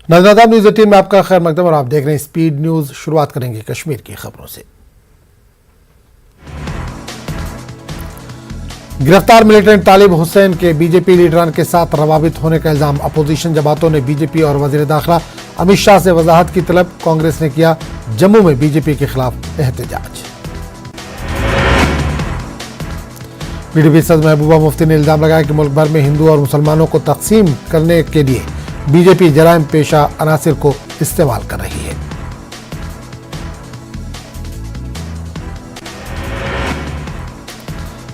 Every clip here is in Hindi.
नाज़रीन न्यूज़ 18 में आपका खैर मकदम और आप देख रहे हैं स्पीड न्यूज़। शुरुआत करेंगे कश्मीर की खबरों से। गिरफ्तार मिलिटेंट तालिब हुसैन के बीजेपी लीडरान के साथ रवाबित होने का इल्जाम। अपोजिशन जमातों ने बीजेपी और वजीर दाखिला अमित शाह से वजाहत की तलब। कांग्रेस ने किया जम्मू में बीजेपी के खिलाफ एहतजाज। पीडीपी सदर महबूबा मुफ्ती ने इल्जाम लगाया कि मुल्क भर में हिंदू और मुसलमानों को तकसीम करने के लिए बीजेपी जराइम पेशा अनासिर को इस्तेमाल कर रही है।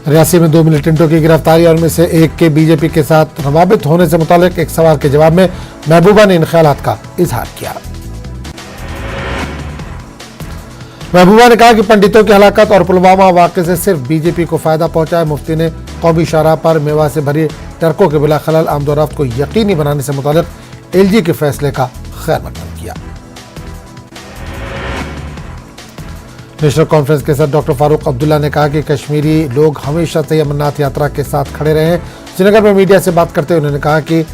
रियासी में 2 मिलिटेंटों की गिरफ्तारी और उनमें से एक के बीजेपी के साथ रवाबित होने से मुतालिक एक सवाल के जवाब में महबूबा ने इन ख्यालात का इजहार किया। महबूबा ने कहा कि पंडितों की हलाकत और पुलवामा वाक़े से सिर्फ बीजेपी को फायदा पहुंचा है। मुफ्ती ने कौमी शाहराह पर मेवा से भरी ट्रकों के बिला खलल आमदोरफ्त को यकीनी बनाने से मुतालिक एलजी के फैसले का खैर मकदम किया। नेशनल कॉन्फ्रेंस के सदर डॉक्टर फारूक अब्दुल्ला ने कहा कि कश्मीरी लोग हमेशा से अमरनाथ यात्रा के साथ खड़े रहे हैं। श्रीनगर में मीडिया से बात करते हुए उन्होंने कहा कि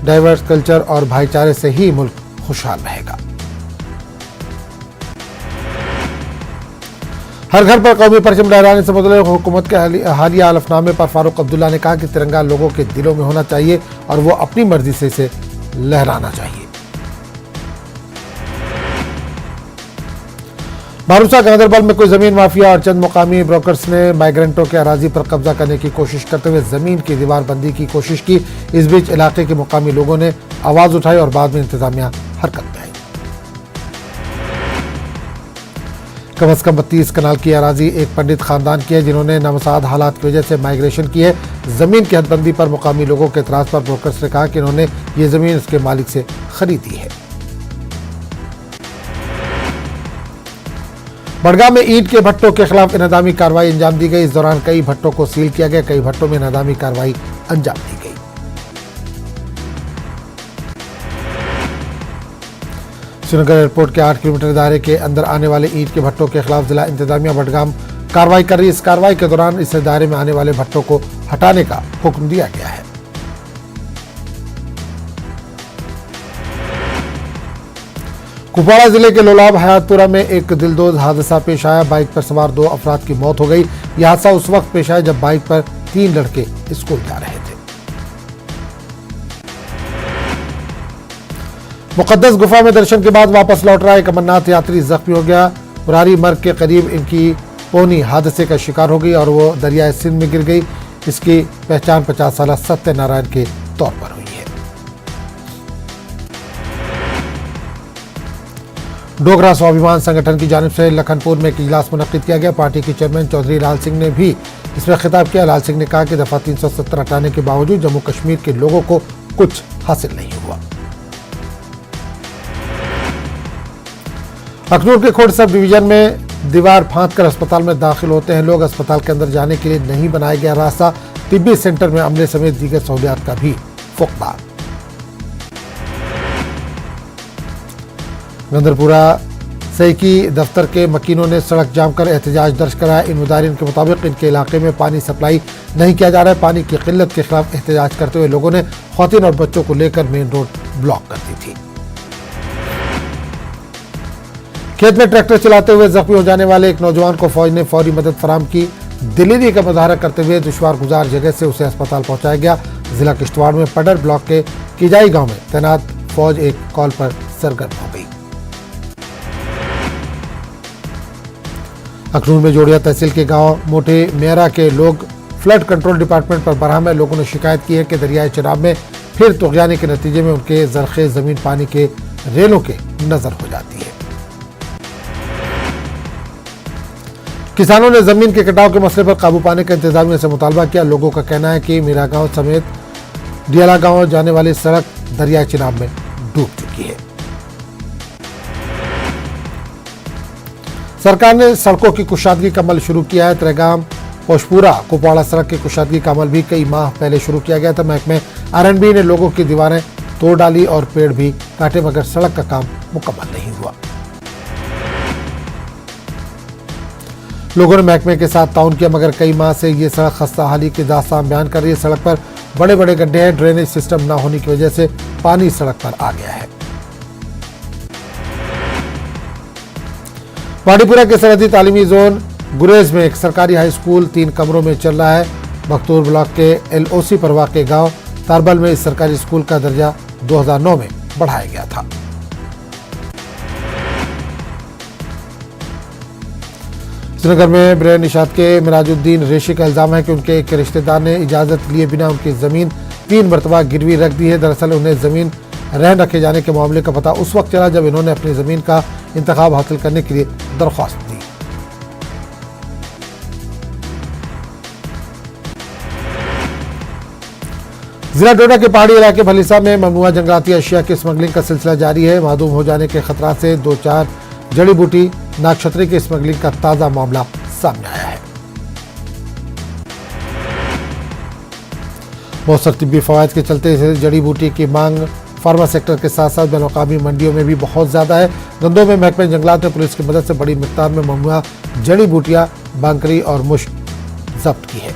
डाइवर्स कल्चर और भाईचारे से ही मुल्क खुशहाल रहेगा। हर घर पर कौमी परचम लहराने से मुतल्लिक़ हुकूमत के हालिया हलफनामे पर फारूक अब्दुल्ला ने कहा कि तिरंगा लोगों के दिलों में होना चाहिए और वो अपनी मर्जी से इसे लहराना चाहिए। मारूसा गांधरबल में कोई जमीन माफिया और चंद मुकामी ब्रोकर्स ने माइग्रेंटों के अराजी पर कब्जा करने की कोशिश करते हुए जमीन की दीवारबंदी की कोशिश की। इस बीच इलाके के मुकामी लोगों ने आवाज उठाई और बाद में इंतजामिया हरकत में आई। कम से कम 32 कनाल की अराजी एक पंडित खानदान की है जिन्होंने नामसाद हालात की वजह से माइग्रेशन की है। जमीन की हदबंदी पर मुकामी लोगों के एतराज पर ब्रोकर्स ने कहा कि इन्होंने ये जमीन उसके मालिक से खरीदी है। बड़गाम में ईंट के भट्टों के खिलाफ इनहदामी कार्रवाई अंजाम दी गई। इस दौरान कई भट्टों को सील किया गया। कई भट्टों में इनहदामी कार्रवाई अंजाम दी गई। श्रीनगर एयरपोर्ट के 8 किलोमीटर दायरे के अंदर आने वाले ईंट के भट्टों के खिलाफ जिला इंतजामिया बड़गाम कार्रवाई कर रही है। इस कार्रवाई के दौरान इस दायरे में आने वाले भट्टों को हटाने का हुक्म दिया गया है। कुपवाड़ा जिले के लोलाब हयातपुरा में एक दिलदोज हादसा पेश आया। बाइक पर सवार 2 अफराद की मौत हो गई। यह हादसा उस वक्त पेश आया जब बाइक पर 3 लड़के स्कूल जा रहे थे। मुकद्दस गुफा में दर्शन के बाद वापस लौट रहा एक अमरनाथ यात्री जख्मी हो गया। पुरारी मर्ग के करीब इनकी पोनी हादसे का शिकार हो गई और वो दरियाए सिंध में गिर गई। इसकी पहचान 50 साल सत्यनारायण के तौर पर हुई है। डोगरा स्वाभिमान संगठन की जानिब से लखनपुर में एक इजलास मुनक्किद किया गया। पार्टी के चेयरमैन चौधरी लाल सिंह ने भी इसमें खिताब किया। लाल सिंह ने कहा कि दफा 370 हटाने के बावजूद जम्मू कश्मीर के लोगों को कुछ हासिल नहीं हुआ। अखनूर के खोड़ सब डिवीजन में दीवार फांद कर अस्पताल में दाखिल होते हैं लोग। अस्पताल के अंदर जाने के लिए नहीं बनाया गया रास्ता। तिब्बी सेंटर में अमले समेत दीगर सहूलियात का भी फुकदार। गंदरपुरा सैकी दफ्तर के मकीनों ने सड़क जाम कर एहतजाज दर्ज कराया। इन मुदारिन के मुताबिक इनके इलाके में पानी सप्लाई नहीं किया जा रहा है। पानी की किल्लत के खिलाफ एहतजाज करते हुए लोगों ने खवातीन और बच्चों को लेकर मेन रोड ब्लॉक कर दी थी। खेत में ट्रैक्टर चलाते हुए जख्मी हो जाने वाले एक नौजवान को फौज ने फौरी मदद फराम की। दिलेरी का मुजाहरा करते हुए दुश्वार गुजार जगह से उसे अस्पताल पहुंचाया गया। जिला किश्तवाड़ में पडर ब्लॉक के किजाई गांव में तैनात फौज एक कॉल पर सरगर्म हो गई। अखनूर में जोड़िया तहसील के गांव मोटे मेरा के लोग फ्लड कंट्रोल डिपार्टमेंट पर बरहम है। लोगों ने शिकायत की है कि दरियाए चिनाब में फिर तुगयानी के नतीजे में उनके जरखेज जमीन पानी के रेलों के नजर हो जाती है। किसानों ने जमीन के कटाव के मसले पर काबू पाने का इंतजामिया से मुतालबा किया। लोगों का कहना है कि मीरा गांव समेत डियाला गांव जाने वाली सड़क दरिया चिनाब में डूब चुकी है। सरकार ने सड़कों की कुशादगी का अमल शुरू किया है। त्रेगाम पोशपुरा कुपवाड़ा सड़क की कुशादगी का अमल भी कई माह पहले शुरू किया गया था। महकमे आरएनबी ने लोगों की दीवारें तोड़ डाली और पेड़ भी काटे मगर सड़क का काम मुकम्मल नहीं हुआ। लोगों ने महकमे के साथ ताउन किया मगर कई माह से ये सड़क खस्ता हाली की दास्तान बयान कर रही है। सड़क पर बड़े बड़े गड्ढे हैं। ड्रेनेज सिस्टम न होने की वजह से पानी सड़क पर आ गया है। पांडीपुरा के सरहदी तालीमी जोन गुरेज में एक सरकारी हाई स्कूल 3 कमरों में चल रहा है। मखतूर ब्लॉक के LOC पर वाक़े गांव तारबल में इस सरकारी स्कूल का दर्जा 2009 में बढ़ाया गया था। श्रीनगर में ब्रेन निशात के मिराजुद्दीन रेशी का इल्जाम है कि उनके एक रिश्तेदार ने इजाजत लिए बिना उनकी जमीन 3 मरतबा गिरवी रख दी है। दरअसल उन्हें जमीन रहन रखे जाने के मामले का पता उस वक्त चला जब इन्होंने अपनी जमीन का इंतखाब हासिल करने के लिए दरख्वास्त दी। जिला डोडा के पहाड़ी इलाके भलीसा में ममनुआ जंगलाती अशिया की स्मगलिंग का सिलसिला जारी है। मादूम हो जाने के खतरा से 2-4 जड़ी बूटी नागछत्री की स्मगलिंग का ताजा मामला सामने आया है। मौसर तिब्बी फवायद के चलते इस जड़ी बूटी की मांग फार्मा सेक्टर के साथ साथ बैनुल-अक़वामी मंडियों में भी बहुत ज्यादा है। गंदों में महकमे जंगलात ने पुलिस की मदद से बड़ी मिकदार में ममनुआ जड़ी बूटियां, बांकरी और मुश्क जब्त की है।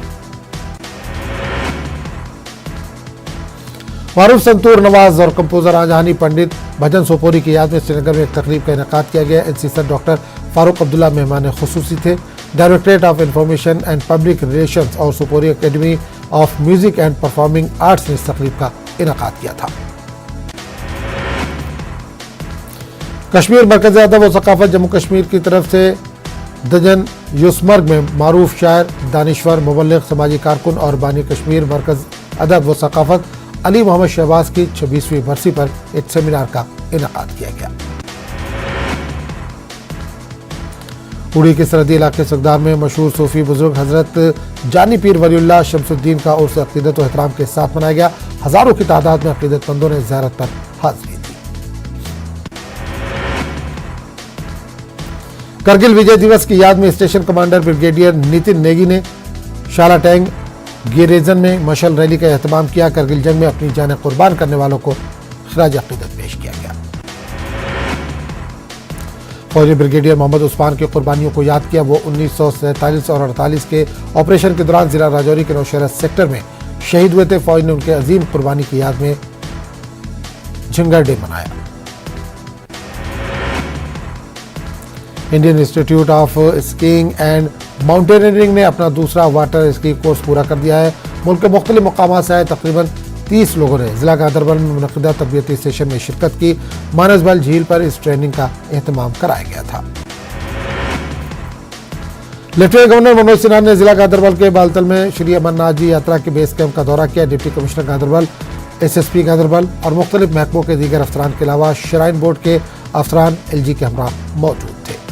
मारूफ संतूर नवाज और कंपोजर आजहानी पंडित भजन सोपोरी की याद में श्रीनगर में एक तकरीब का इनेकाद किया गया। NC sir doctor Farooq Abdullah मेहमान खुसूसी थे। Directorate of information and public relations और Sopori academy of music and performing arts ने इस तकरीब का इनेकाद किया था। कश्मीर मरकज़ अदब व सकाफत जम्मू कश्मीर की तरफ से दजन यूसमर्ग में मारूफ शायर, दानिश्वर, मुबल्लिग, समाजी कारकुन और बानी कश्मीर मरकज़ अदब व सकाफत अली मोहम्मद शहबाज की 26वीं बरसी पर एक सेमिनार का इनेकाद किया गया। उड़ी के सरहदी इलाके सगदार में मशहूर सूफी बुजुर्ग हजरत जानी पीर वलीउल्लाह शमसुद्दीन का उर्स अक़ीदत व एहतराम के साथ मनाया गया। हजारों की तादाद में अक़ीदतमंदों ने ज़ियारत पर हाज़िरी दी। करगिल विजय दिवस की याद में station commander brigadier Nitin Negi ने शाला टैंग गिरेजन में मशल रैली का एहतमाम किया। करगिल जंग में अपनी जानें कुर्बान करने वालों को खराज अक़ीदत पेश किया गया। फौजी ब्रिगेडियर मोहम्मद उस्मान की कुर्बानियों को याद किया। वो 1947 और 48 के ऑपरेशन के दौरान जिला राजौरी के नौशहरा सेक्टर में शहीद हुए थे। फौज ने उनके अजीम कुर्बानी की याद में झंगर डे मनाया। Indian institute of skiing and mountaineering ने अपना दूसरा वाटर स्की कोर्स पूरा कर दिया है। मुल्क के मुख्तलिफ मकामात से आए तकरीबन 30 लोगों ने जिला गांधरबल में मुनक़िदा तरबियती सेशन में शिरकत की। मानसबल झील पर इस ट्रेनिंग का एहतमाम कराया गया था। लेफ्टिनेंट गवर्नर मनोज सिन्हा ने जिला गांधरबल के बालतल में श्री अमरनाथ जी यात्रा के बेस कैंप का दौरा किया। Deputy commissioner Ganderbal, SSP Ganderbal और मुख्तलिफ महकमों के दीगर अफसरान के अलावा श्राइन बोर्ड के अफसरान LG के हमरा मौजूद थे।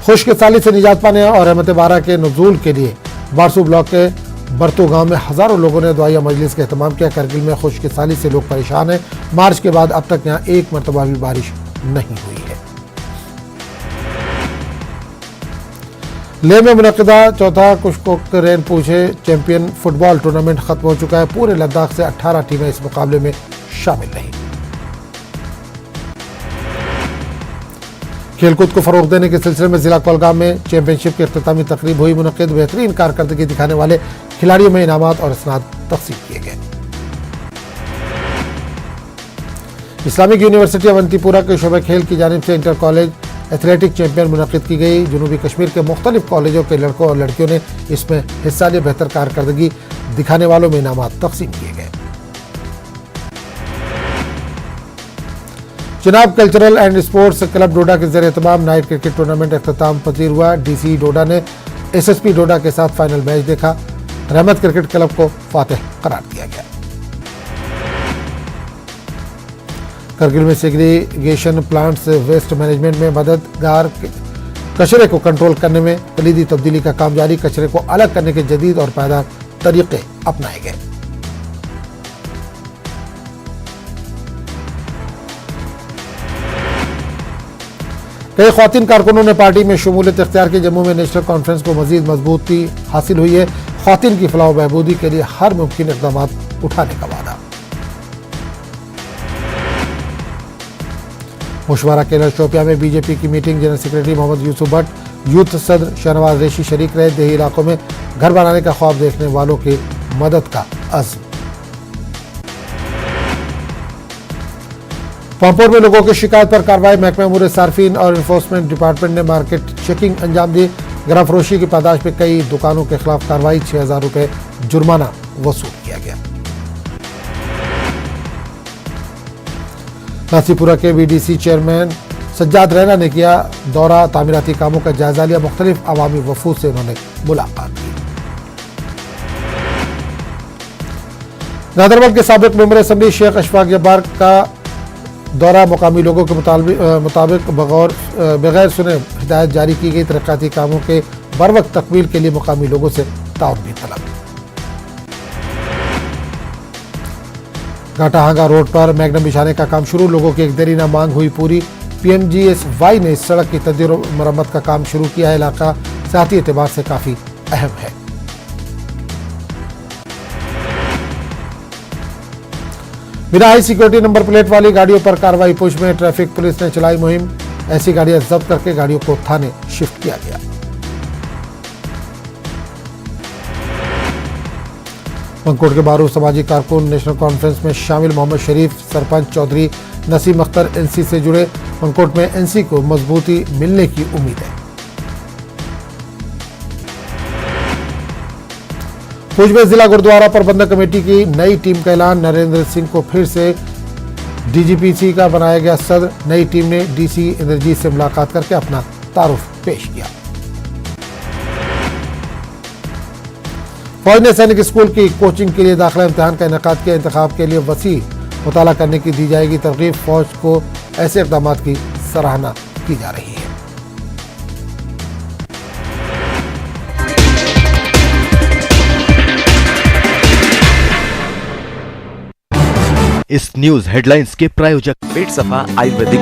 खुश्क साली से निजात पाने और रहमत बारा के नुज़ूल के लिए बारसू ब्लॉक के बरतू गांव में हजारों लोगों ने दुआया मजलिस का एहतमाम किया। करगिल में खुश्क साली से लोग परेशान हैं। मार्च के बाद अब तक यहां एक मरतबा भी बारिश नहीं हुई है। लेह में मुनक़िदा चौथा कुशकोक रेन पूछे चैंपियन फुटबॉल टूर्नामेंट खत्म हो चुका है। पूरे लद्दाख से 18 टीमें इस मुकाबले में शामिल रही। खेलकूद को फरोग देने के सिलसिले में जिला कोलगाम में चैंपियनशिप की इख्तितामी तकरीब हुई मुनक़िद। बेहतरीन कारकर्दगी दिखाने वाले खिलाड़ियों में इनामात और इसनाद तक़सीम किए गए। इस्लामिक यूनिवर्सिटी अवंतीपुरा के शोबे खेल की जानिब से इंटर कॉलेज एथलेटिक चैंपियन मुनक़िद की गई। जनूबी कश्मीर के मुख्तलिफ कॉलेजों के लड़कों और लड़कियों ने इसमें हिस्सा लिया। बेहतर कारकर्दगी दिखाने वालों में इनामात तक़सीम किए गए। Chenab cultural and sports club Doda के ज़रिए तमाम नाइट क्रिकेट टूर्नामेंट अख्ताम पजीर हुआ। DC डोडा ने SSP डोडा के साथ फाइनल मैच देखा। रहमत क्रिकेट क्लब को फातेह करार दिया गया। करगिल में सेग्रीगेशन प्लांट्स वेस्ट मैनेजमेंट में मददगार, कचरे को कंट्रोल करने में कलीदी तब्दीली का काम जारी। कचरे को अलग करने के जदीद और पायदार तरीके अपनाए गए। कई ख्वातीन कारकुनों ने पार्टी में शमूलियत इख्तियार की। जम्मू में नेशनल कॉन्फ्रेंस को मजीद मजबूती हासिल हुई है। ख्वातीन की फलाह व बहबूदी के लिए हर मुमकिन इक़दाम उठाने का वादा। मुशवारा केरल शोपिया में BJP की meeting. General secretary Mohammad Yusuf Bhat, youth सदर शहनवाज रेशी शरीक रहे। देही इलाकों में घर बनाने का ख्वाब देखने वालों की मदद का अज़्म। पामपोर में लोगों की शिकायत पर कार्रवाई। महकमा अमूर सार्फिन और इन्फोर्समेंट डिपार्टमेंट ने मार्केट चेकिंग अंजाम दी। गिरफ्त फरोशी की पादाश में कई दुकानों के खिलाफ कार्रवाई। 6,000 रुपए जुर्माना वसूल किया गया। नासीपुरा के बीडीसी चेयरमैन सज्जाद रैना ने किया दौरा। तामीराती कामों का जायजा लिया। मुख्तलिफ अवामी वफूद से उन्होंने मुलाकात की। गांधरबल के साबिक मेंबर असेंबली शेख अशफाक जब्बार का दौरा। मुकामी लोगों के मुताबिक बगैर सुने हिदायत जारी की गई। तरक्याती कामों के बरवक्त तकमील के लिए मुकामी लोगों से ताउन भी तलब। घाटाहांगा रोड पर मैग्नम बिछाने का काम शुरू। लोगों की एक देरीना मांग हुई पूरी। पीएमजीएसवाई ने इस सड़क की तजदीद और मरम्मत का काम शुरू किया है। इलाका सियाती एतबार से काफी अहम है। बिना हाई सिक्योरिटी नंबर प्लेट वाली गाड़ियों पर कार्रवाई। पुश में ट्रैफिक पुलिस ने चलाई मुहिम। ऐसी गाड़ियां जब्त करके गाड़ियों को थाने शिफ्ट किया गया। मंगकोट के बारू समाजी कारकुन नेशनल कॉन्फ्रेंस में शामिल। मोहम्मद शरीफ, सरपंच चौधरी नसीम अख्तर एनसी से जुड़े। मंगकोट में एनसी को मजबूती मिलने की उम्मीद है। भुज में जिला गुरुद्वारा प्रबंधक कमेटी की नई टीम का ऐलान। नरेंद्र सिंह को फिर से डीजीपीसी का बनाया गया सदर। नई टीम ने डीसी इंद्रजीत से मुलाकात करके अपना तारुफ पेश किया। फौज ने सैनिक स्कूल की कोचिंग के लिए दाखिला इम्तिहान का इनेकाद किया। इंतखाब के लिए वसी मुताला करने की दी जाएगी तरगीब। फौज को ऐसे इक़दामात की सराहना की जा रही है। इस न्यूज हेडलाइंस के प्रायोजक पेट सफा आयुर्वेदिक